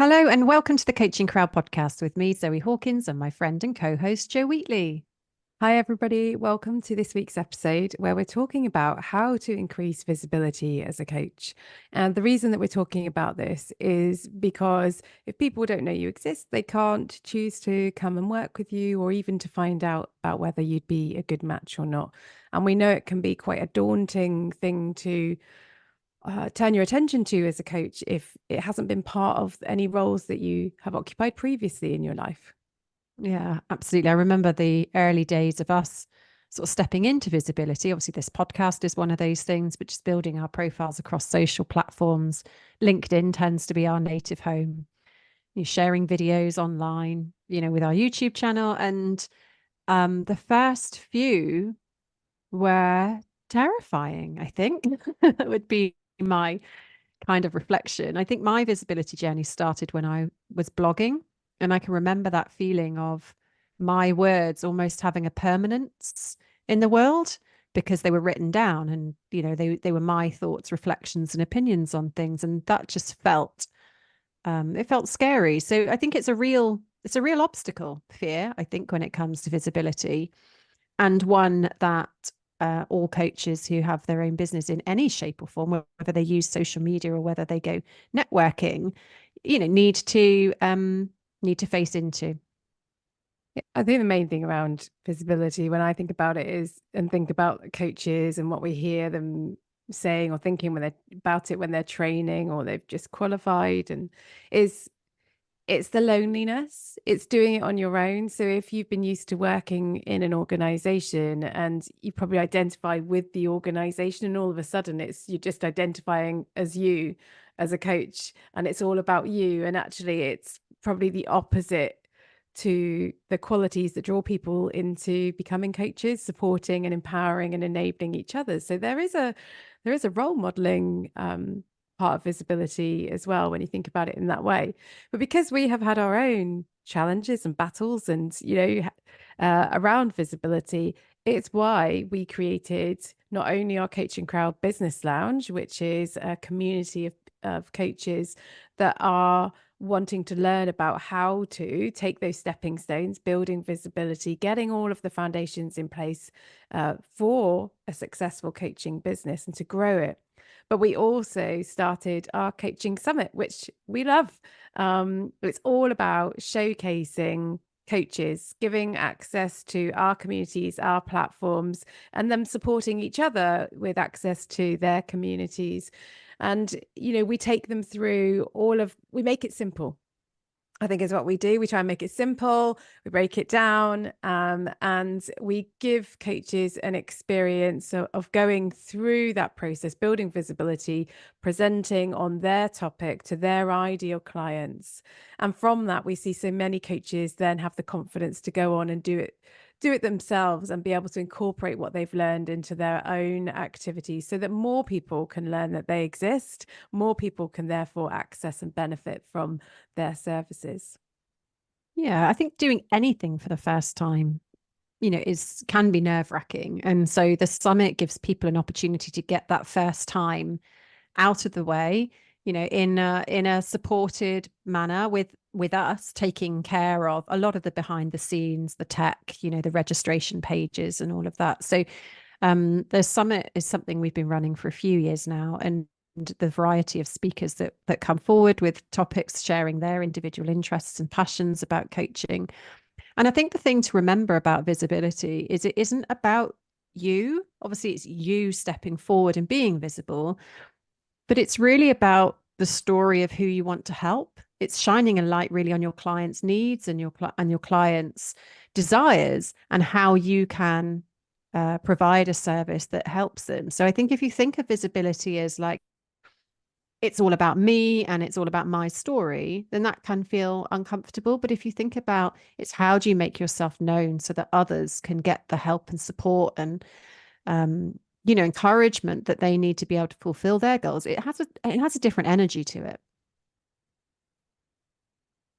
Hello and welcome to the Coaching Crowd podcast with me, Zoe Hawkins, and my friend and co-host Jo Wheatley. Hi, everybody. Welcome to this week's episode where we're talking about how to increase visibility as a coach. And the reason that we're talking about this is because if people don't know you exist, they can't choose to come and work with you or even to find out about whether you'd be a good match or not. And we know it can be quite a daunting thing to turn your attention to as a coach if it hasn't been part of any roles that you have occupied previously in your life. Yeah, absolutely. I remember the early days of us sort of stepping into visibility. Obviously, this podcast is one of those things, but just building our profiles across social platforms. LinkedIn tends to be our native home. You're sharing videos online, with our YouTube channel. And the first few were terrifying, I think. That would be my kind of reflection. I think my visibility journey started when I was blogging, and I can remember that feeling of my words almost having a permanence in the world because they were written down, and they were my thoughts, reflections, and opinions on things, and that just felt it felt scary. So I think it's a real obstacle, fear, I think, when it comes to visibility, and one that all coaches who have their own business in any shape or form, whether they use social media or whether they go networking, need to face into. Yeah, I think the main thing around visibility when I think about it is and think about coaches and what we hear them saying or thinking when they're about it when they're training or they've just qualified and is it's the loneliness. It's doing it on your own. So if you've been used to working in an organization and you probably identify with the organization and all of a sudden you're just identifying as you as a coach and it's all about you and actually it's probably the opposite to the qualities that draw people into becoming coaches, supporting and empowering and enabling each other. So there is a role modeling part of visibility as well when you think about it in that way. But because we have had our own challenges and battles and around visibility, it's why we created not only our Coaching Crowd Business Lounge, which is a community of coaches that are wanting to learn about how to take those stepping stones, building visibility, getting all of the foundations in place for a successful coaching business and to grow it. But we also started our coaching summit, which we love. It's all about showcasing coaches, giving access to our communities, our platforms, and them supporting each other with access to their communities. And, we take them through we make it simple. I think is what we do. We try and make it simple. We break it down, and we give coaches an experience of going through that process, building visibility, presenting on their topic to their ideal clients. And from that, we see so many coaches then have the confidence to go on and do it themselves and be able to incorporate what they've learned into their own activities so that more people can learn that they exist, more people can therefore access and benefit from their services. Yeah, I think doing anything for the first time, is can be nerve-wracking. And so the summit gives people an opportunity to get that first time out of the way, in a supported manner with us taking care of a lot of the behind the scenes, the tech, the registration pages and all of that. So the summit is something we've been running for a few years now, and the variety of speakers that come forward with topics sharing their individual interests and passions about coaching. And I think the thing to remember about visibility is it isn't about you. Obviously, it's you stepping forward and being visible, but it's really about the story of who you want to help. It's shining a light really on your clients' needs and your clients' desires and how you can provide a service that helps them. So I think if you think of visibility as like it's all about me and it's all about my story, then that can feel uncomfortable. But if you think about it's how do you make yourself known so that others can get the help and support and encouragement that they need to be able to fulfill their goals, it has a different energy to it.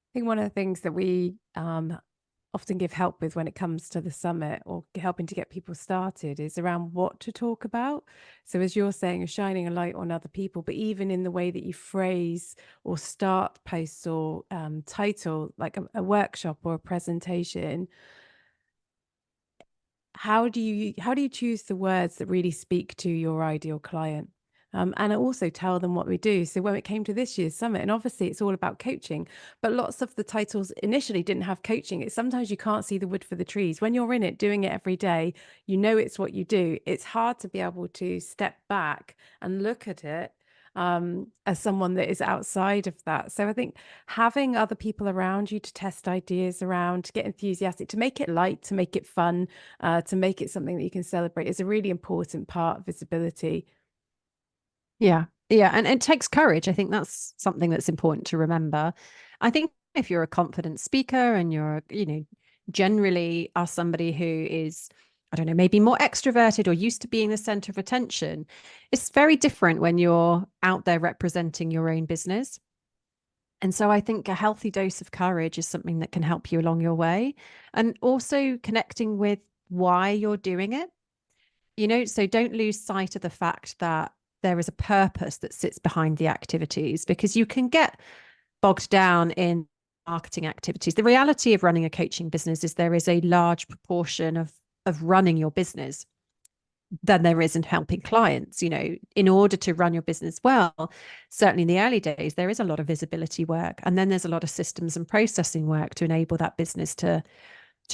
I think one of the things that we often give help with when it comes to the summit or helping to get people started is around what to talk about. So as you're saying, you're shining a light on other people, but even in the way that you phrase or start posts or title like a workshop or a presentation, how do you choose the words that really speak to your ideal client? And I also tell them what we do. So when it came to this year's summit, and obviously it's all about coaching, but lots of the titles initially didn't have coaching. It's sometimes you can't see the wood for the trees. When you're in it, doing it every day, you know it's what you do. It's hard to be able to step back and look at it as someone that is outside of that. So I think having other people around you to test ideas around, to get enthusiastic, to make it light, to make it fun, to make it something that you can celebrate is a really important part of visibility. Yeah. Yeah. And it takes courage. I think that's something that's important to remember. I think if you're a confident speaker and you're, generally are somebody who is, I don't know, maybe more extroverted or used to being the center of attention, it's very different when you're out there representing your own business. And so I think a healthy dose of courage is something that can help you along your way. And also connecting with why you're doing it. So don't lose sight of the fact that there is a purpose that sits behind the activities, because you can get bogged down in marketing activities. The reality of running a coaching business is there is a large proportion of running your business than there is in helping clients. In order to run your business well, certainly in the early days, there is a lot of visibility work, and then there's a lot of systems and processing work to enable that business to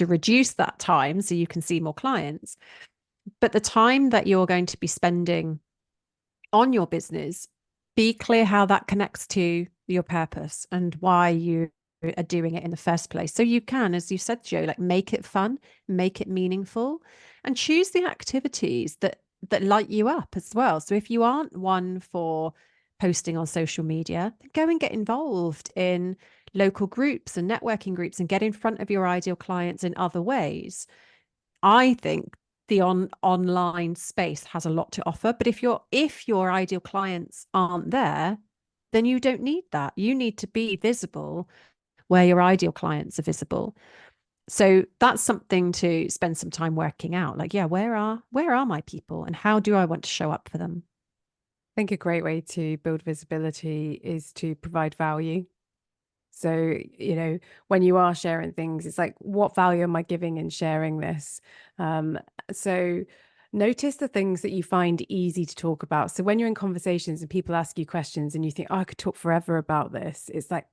reduce that time so you can see more clients. But the time that you're going to be spending on your business, be clear how that connects to your purpose and why you are doing it in the first place. So you can, as you said, Jo, like make it fun, make it meaningful, and choose the activities that light you up as well. So if you aren't one for posting on social media, then go and get involved in local groups and networking groups and get in front of your ideal clients in other ways. I think the online space has a lot to offer, but if your ideal clients aren't there, then you don't need that. You need to be visible where your ideal clients are visible. So that's something to spend some time working out. Like, yeah, where are my people and how do I want to show up for them? I think a great way to build visibility is to provide value. So, when you are sharing things, it's like, what value am I giving in sharing this? So notice the things that you find easy to talk about. So when you're in conversations and people ask you questions and you think, oh, I could talk forever about this, it's like,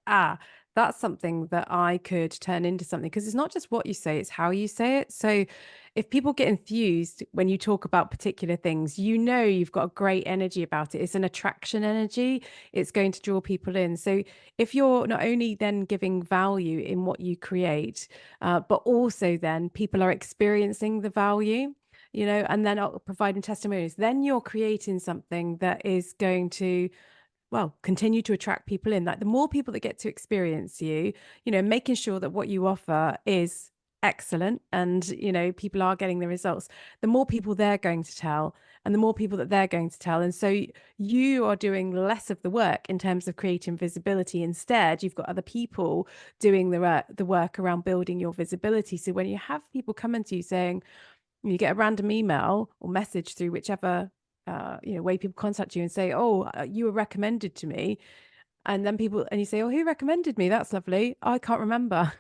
that's something that I could turn into something, because it's not just what you say, it's how you say it. So if people get enthused when you talk about particular things, you've got a great energy about it. It's an attraction energy. It's going to draw people in. So if you're not only then giving value in what you create, but also then people are experiencing the value, and then providing testimonies, then you're creating something that is going to, well, continue to attract people in. Like the more people that get to experience you, making sure that what you offer is excellent and, people are getting the results, the more people they're going to tell and the more people that they're going to tell. And so you are doing less of the work in terms of creating visibility. Instead, you've got other people doing the work around building your visibility. So when you have people coming to you saying, you get a random email or message through whichever way people contact you and say, oh, you were recommended to me, and then you say, oh, who recommended me? That's lovely. I can't remember.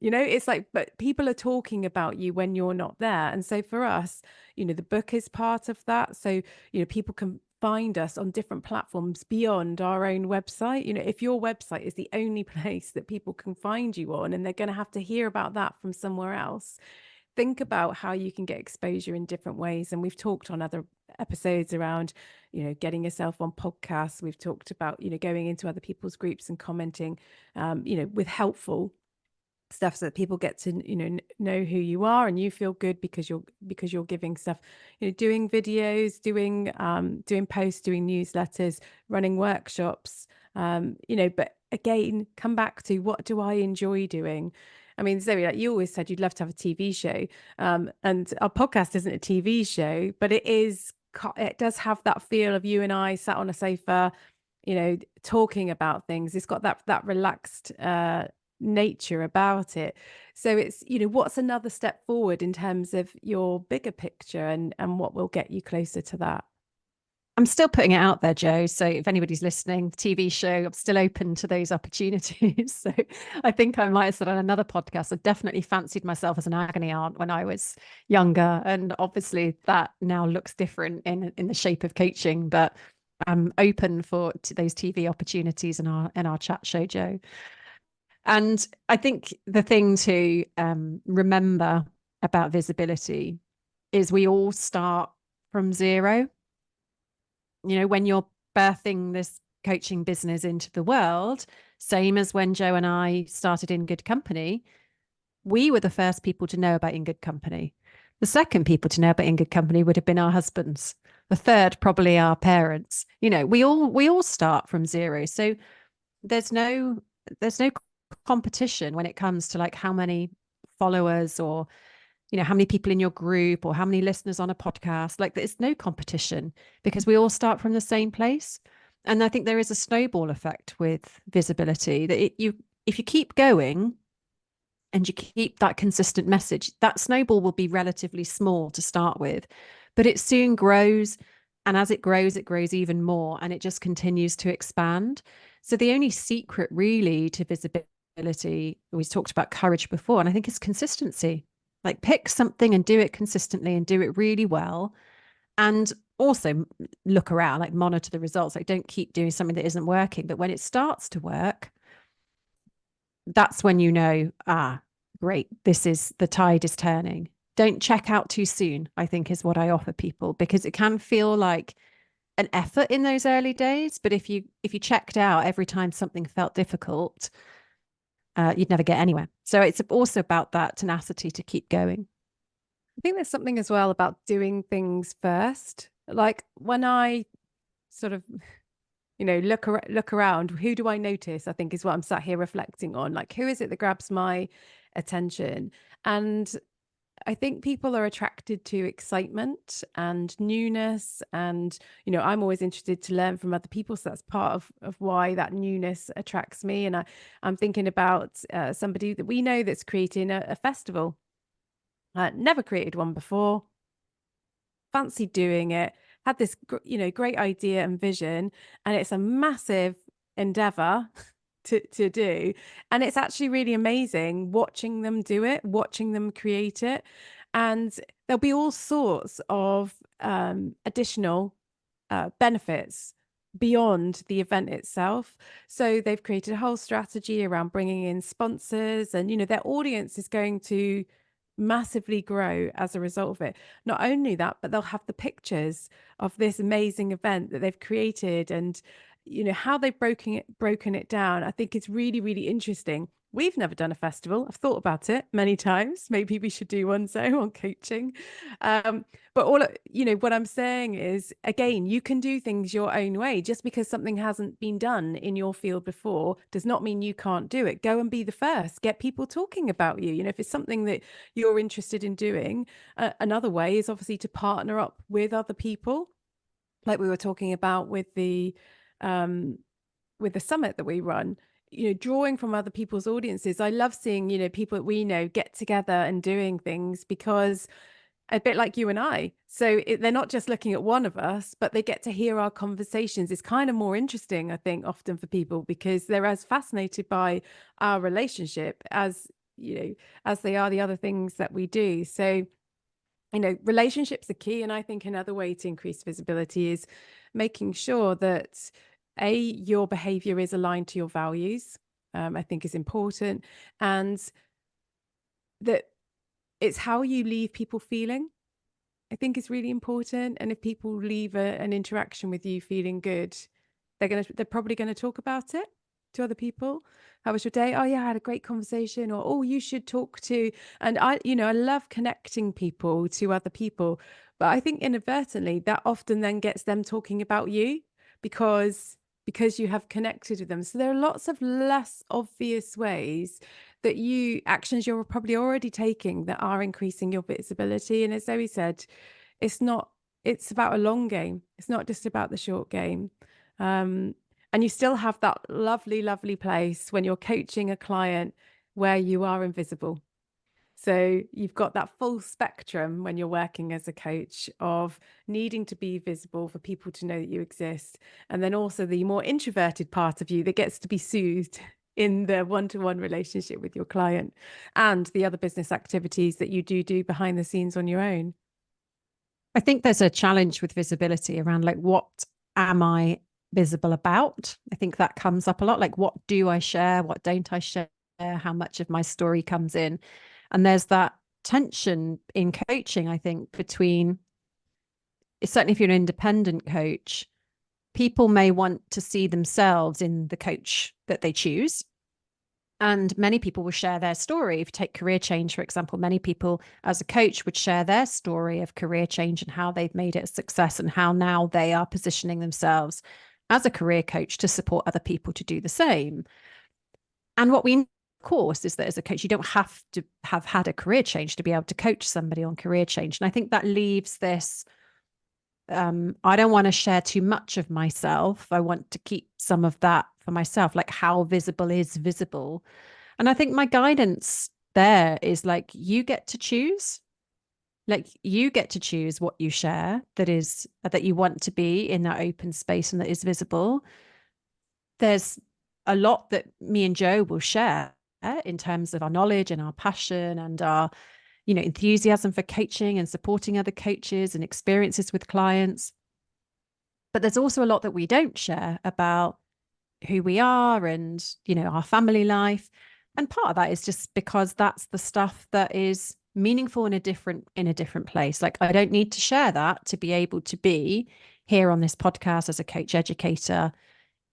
It's like, but people are talking about you when you're not there. And so for us, the book is part of that. So people can find us on different platforms beyond our own website. If your website is the only place that people can find you on, and they're going to have to hear about that from somewhere else, think about how you can get exposure in different ways. And we've talked on other episodes around, getting yourself on podcasts. We've talked about, going into other people's groups and commenting, with helpful stuff so that people get to, know who you are and you feel good because you're giving stuff, doing videos, doing posts, doing newsletters, running workshops, but again, come back to, what do I enjoy doing? I mean, Zoe, like you always said, you'd love to have a TV show. And our podcast isn't a TV show, but it does have that feel of you and I sat on a sofa, talking about things. It's got that relaxed nature about it. So it's, what's another step forward in terms of your bigger picture, and what will get you closer to that? I'm still putting it out there, Joe. So if anybody's listening, TV show, I'm still open to those opportunities. So I think I might have said on another podcast, I definitely fancied myself as an agony aunt when I was younger. And obviously that now looks different in the shape of coaching, but I'm open for those TV opportunities in our chat show, Joe. And I think the thing to remember about visibility is we all start from zero. When you're birthing this coaching business into the world, same as when Joe and I started In Good Company, we were the first people to know about In Good Company. The second people to know about In Good Company would have been our husbands. The third, probably our parents. We all start from zero. So there's no competition when it comes to like how many followers or how many people in your group or how many listeners on a podcast. Like there's no competition because we all start from the same place. And I think there is a snowball effect with visibility that if you keep going and you keep that consistent message, that snowball will be relatively small to start with, but it soon grows. And as it grows even more, and it just continues to expand. So the only secret really to visibility, we talked about courage before, and I think it's consistency. Like pick something and do it consistently and do it really well. And also look around, like monitor the results. Like don't keep doing something that isn't working. But when it starts to work, that's when great, the tide is turning. Don't check out too soon, I think is what I offer people, because it can feel like an effort in those early days. But if you checked out every time something felt difficult, you'd never get anywhere. So it's also about that tenacity to keep going. I think there's something as well about doing things first. Like when I sort of, look around, who do I notice? I think is what I'm sat here reflecting on. Like, who is it that grabs my attention? And I think people are attracted to excitement and newness. And, I'm always interested to learn from other people. So that's part of why that newness attracts me. And I'm thinking about somebody that we know that's creating a festival. Never created one before, fancied doing it, had this, great idea and vision. And it's a massive endeavor to do. And it's actually really amazing watching them do it, watching them create it. And there'll be all sorts of additional benefits beyond the event itself. So they've created a whole strategy around bringing in sponsors, and their audience is going to massively grow as a result of it. Not only that, but they'll have the pictures of this amazing event that they've created, and how they've broken it down. I think it's really, really interesting. We've never done a festival. I've thought about it many times. Maybe we should do one on coaching. But what I'm saying is, again, you can do things your own way. Just because something hasn't been done in your field before does not mean you can't do it. Go and be the first. Get people talking about you. If it's something that you're interested in doing, another way is obviously to partner up with other people, like we were talking about with the summit that we run. Drawing from other people's audiences. I love seeing people that we know get together and doing things, because a bit like you and I. So they're not just looking at one of us, but they get to hear our conversations. It's kind of more interesting, I think, often for people, because they're as fascinated by our relationship as as they are the other things that we do. So relationships are key. And I think another way to increase visibility is making sure that your behavior is aligned to your values. I think is important, and that it's how you leave people feeling, I think is really important. And if people leave an interaction with you feeling good, they're probably going to talk about it to other people. How was your day? Oh yeah, I had a great conversation. Or, oh, you should talk to. And I love connecting people to other people, but I think inadvertently that often then gets them talking about you, because you have connected with them. So there are lots of less obvious ways that actions you're probably already taking that are increasing your visibility. And as Zoe said, it's about a long game. It's not just about the short game. And And you still have that lovely, lovely place when you're coaching a client where you are invisible. So you've got that full spectrum when you're working as a coach of needing to be visible for people to know that you exist. And then also the more introverted part of you that gets to be soothed in the one-to-one relationship with your client, and the other business activities that you do behind the scenes on your own. I think there's a challenge with visibility around like, what am I visible about? I think that comes up a lot. Like, what do I share? What don't I share? How much of my story comes in? And there's that tension in coaching, I think, between, certainly if you're an independent coach, people may want to see themselves in the coach that they choose. And many people will share their story. If you take career change, for example, many people as a coach would share their story of career change and how they've made it a success and how now they are positioning themselves as a career coach to support other people to do the same. And what we know, of course, is that as a coach, you don't have to have had a career change to be able to coach somebody on career change. And I think that leaves this, I don't want to share too much of myself. I want to keep some of that for myself, like how visible is visible. And I think my guidance there is like, you get to choose. Like, you get to choose what you share that you want to be in that open space and that is visible. There's a lot that me and Jo will share in terms of our knowledge and our passion and our, enthusiasm for coaching and supporting other coaches and experiences with clients. But there's also a lot that we don't share about who we are and, our family life. And part of that is just because that's the stuff that is meaningful in a different place. Like, I don't need to share that to be able to be here on this podcast as a coach educator.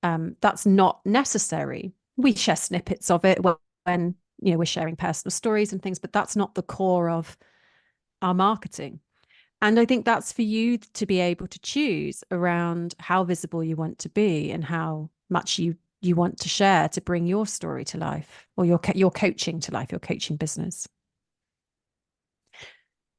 That's not necessary. We share snippets of it when we're sharing personal stories and things, but that's not the core of our marketing. And I think that's for you to be able to choose around how visible you want to be and how much you want to share to bring your story to life, or your coaching to life, your coaching business.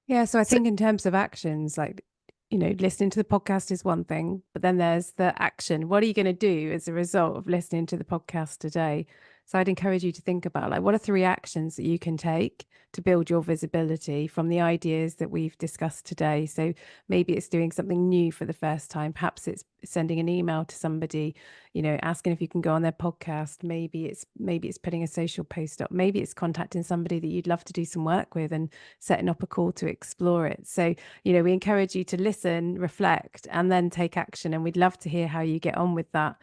Yeah, so I think in terms of actions, like, listening to the podcast is one thing, but then there's the action. What are you going to do as a result of listening to the podcast today? So I'd encourage you to think about, like, what are 3 actions that you can take to build your visibility from the ideas that we've discussed today? So maybe it's doing something new for the first time. Perhaps it's sending an email to somebody, asking if you can go on their podcast. Maybe it's putting a social post up. Maybe it's contacting somebody that you'd love to do some work with and setting up a call to explore it. So, we encourage you to listen, reflect, and then take action. And we'd love to hear how you get on with that.